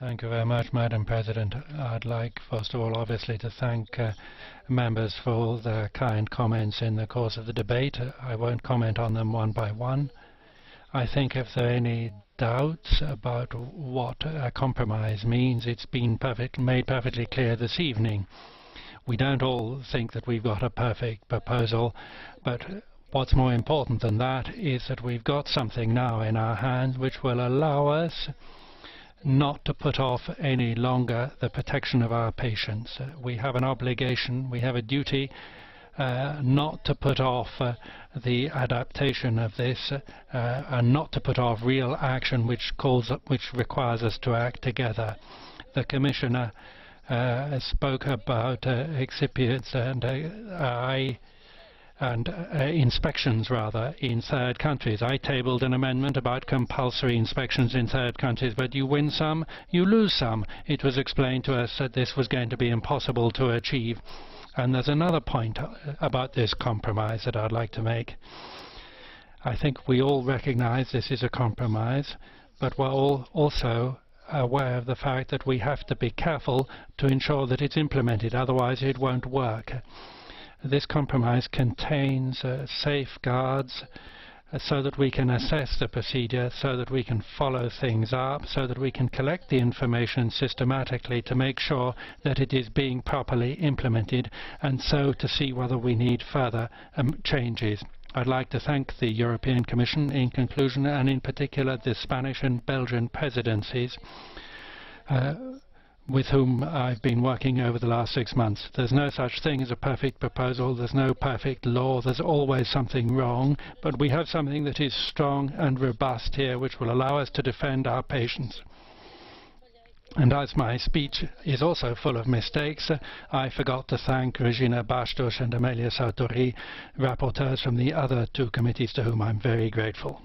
Thank you very much, Madam President. I'd like, first of all, obviously, to thank members for all their kind comments in the course of the debate. I won't comment on them one by one. I think if there are any doubts about what a compromise means, it's been made perfectly clear this evening. We don't all think that we've got a perfect proposal, but what's more important than that is that we've got something now in our hands which will allow us not to put off any longer the protection of our patients. We have an obligation, we have a duty not to put off the adaptation of this and not to put off real action which requires us to act together. The Commissioner spoke about excipients and inspections in third countries. I tabled an amendment about compulsory inspections in third countries, but you win some, you lose some. It was explained to us that this was going to be impossible to achieve. And there's another point about this compromise that I'd like to make. I think we all recognize this is a compromise, but we're all also aware of the fact that we have to be careful to ensure that it's implemented, otherwise it won't work. This compromise contains safeguards so that we can assess the procedure, so that we can follow things up, so that we can collect the information systematically to make sure that it is being properly implemented, and so to see whether we need further changes. I'd like to thank the European Commission in conclusion, and in particular the Spanish and Belgian presidencies with whom I've been working over the last 6 months. There's no such thing as a perfect proposal, there's no perfect law, there's always something wrong, but we have something that is strong and robust here which will allow us to defend our patients. And as my speech is also full of mistakes, I forgot to thank Regina Bastos and Amelia Sartori, rapporteurs from the other two committees to whom I'm very grateful.